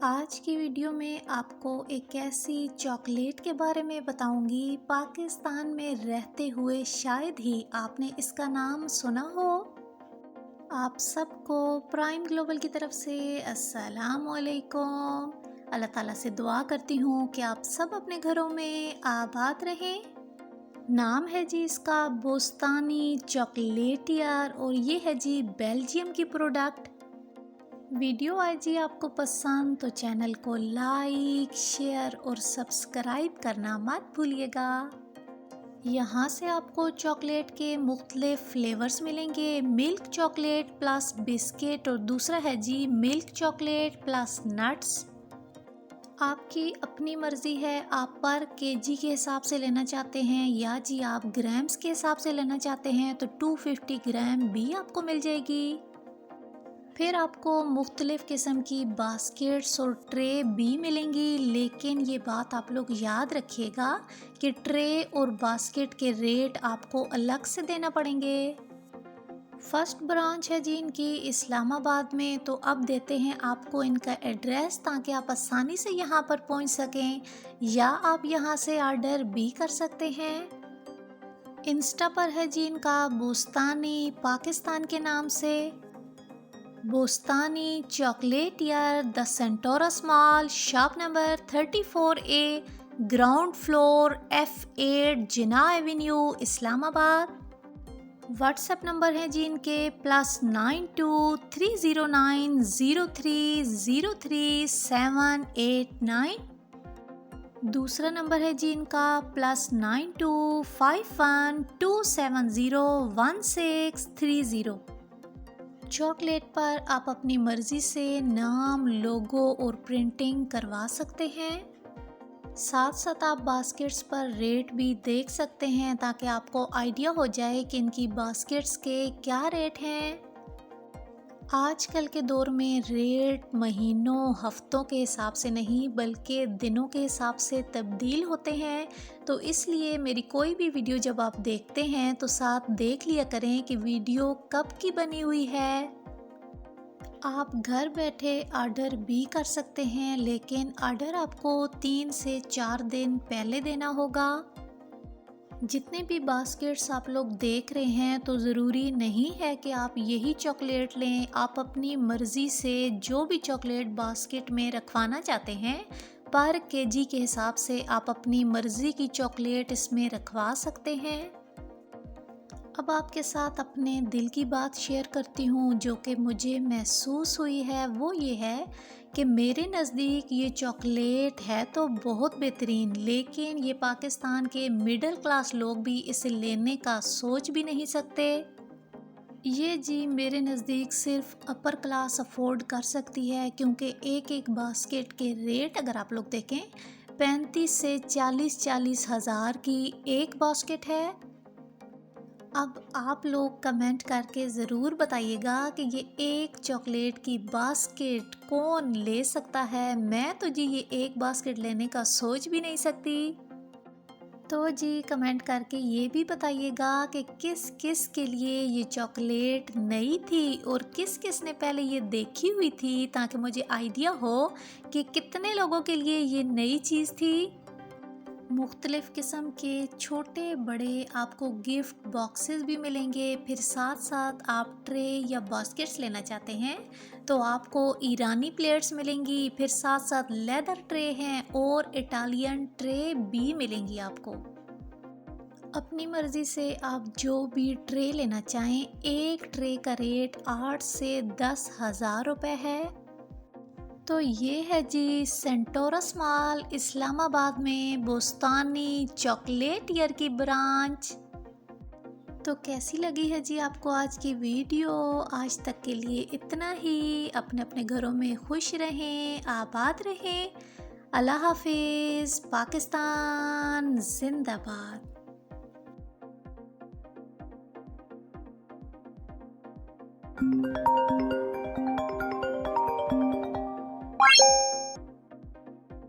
आज की वीडियो में आपको एक ऐसी चॉकलेट के बारे में बताऊंगी पाकिस्तान में रहते हुए शायद ही आपने इसका नाम सुना हो। आप सबको प्राइम ग्लोबल की तरफ से अस्सलाम वालेकुम। अल्लाह ताला से दुआ करती हूँ कि आप सब अपने घरों में आबाद रहें। नाम है जी इसका बोस्तानी चॉकलेटियर और ये है जी बेल्जियम की प्रोडक्ट। वीडियो आए जी आपको पसंद तो चैनल को लाइक शेयर और सब्सक्राइब करना मत भूलिएगा। यहाँ से आपको चॉकलेट के मुख्तलिफ फ्लेवर्स मिलेंगे, मिल्क चॉकलेट प्लस बिस्किट और दूसरा है जी मिल्क चॉकलेट प्लस नट्स। आपकी अपनी मर्ज़ी है, आप पर केजी के हिसाब से लेना चाहते हैं या जी आप ग्राम्स के हिसाब से लेना चाहते हैं तो 250 ग्राम भी आपको मिल जाएगी। फिर आपको मुख्तलिफ़ किस्म की बास्केट्स और ट्रे भी मिलेंगी, लेकिन ये बात आप लोग याद रखिएगा कि ट्रे और बास्केट के रेट आपको अलग से देना पड़ेंगे। फर्स्ट ब्रांच है जी इनकी इस्लामाबाद में, तो अब देते हैं आपको इनका एड्रेस ताकि आप आसानी से यहाँ पर पहुँच सकें, या आप यहाँ से ऑर्डर भी कर सकते हैं। इंस्टा पर है जी इनका बोस्तानी पाकिस्तान के नाम से। Bostani chocolatier the Centaurus mall, shop number 34A, ground floor, F8 Jinnah avenue, Islamabad. WhatsApp number है जी इनके +923030303789। दूसरा नंबर है जी इनका +9251270160। चॉकलेट पर आप अपनी मर्ज़ी से नाम, लोगो और प्रिंटिंग करवा सकते हैं। साथ साथ आप बास्केट्स पर रेट भी देख सकते हैं ताकि आपको आइडिया हो जाए कि इनकी बास्केट्स के क्या रेट हैं। आजकल के दौर में रेट महीनों हफ्तों के हिसाब से नहीं बल्कि दिनों के हिसाब से तब्दील होते हैं, तो इसलिए मेरी कोई भी वीडियो जब आप देखते हैं तो साथ देख लिया करें कि वीडियो कब की बनी हुई है। आप घर बैठे ऑर्डर भी कर सकते हैं, लेकिन ऑर्डर आपको 3 से 4 दिन पहले देना होगा। जितने भी बास्केट्स आप लोग देख रहे हैं तो ज़रूरी नहीं है कि आप यही चॉकलेट लें। आप अपनी मर्ज़ी से जो भी चॉकलेट बास्केट में रखवाना चाहते हैं पर केजी के हिसाब से आप अपनी मर्ज़ी की चॉकलेट इसमें रखवा सकते हैं। अब आपके साथ अपने दिल की बात शेयर करती हूँ जो कि मुझे महसूस हुई है। वो ये है कि मेरे नज़दीक ये चॉकलेट है तो बहुत बेहतरीन, लेकिन ये पाकिस्तान के मिडिल क्लास लोग भी इसे लेने का सोच भी नहीं सकते। ये जी मेरे नज़दीक सिर्फ अपर क्लास अफोर्ड कर सकती है, क्योंकि एक एक बास्केट के रेट अगर आप लोग देखें 35 से 40 हज़ार की एक बास्केट है। अब आप लोग कमेंट करके ज़रूर बताइएगा कि ये एक चॉकलेट की बास्केट कौन ले सकता है। मैं तो जी ये एक बास्केट लेने का सोच भी नहीं सकती। तो जी कमेंट करके ये भी बताइएगा कि किस किस के लिए ये चॉकलेट नई थी और किस किस ने पहले ये देखी हुई थी, ताकि मुझे आइडिया हो कि कितने लोगों के लिए ये नई चीज़ थी। मुख्तलिफ़ किस्म के छोटे बड़े आपको गिफ्ट बॉक्सेस भी मिलेंगे। फिर साथ साथ आप ट्रे या बास्केट्स लेना चाहते हैं तो आपको ईरानी प्लेट्स मिलेंगी। फिर साथ साथ लेदर ट्रे हैं और इटालियन ट्रे भी मिलेंगी आपको। अपनी मर्ज़ी से आप जो भी ट्रे लेना चाहें, एक ट्रे का रेट 8 से 10 हज़ार रुपये है। तो ये है जी सेंटोरस मॉल इस्लामाबाद में बोस्तानी चॉकलेटियर की ब्रांच। तो कैसी लगी है जी आपको आज की वीडियो? आज तक के लिए इतना ही। अपने अपने घरों में खुश रहें, आबाद रहें। अल्लाह हाफिज़। पाकिस्तान जिंदाबाद।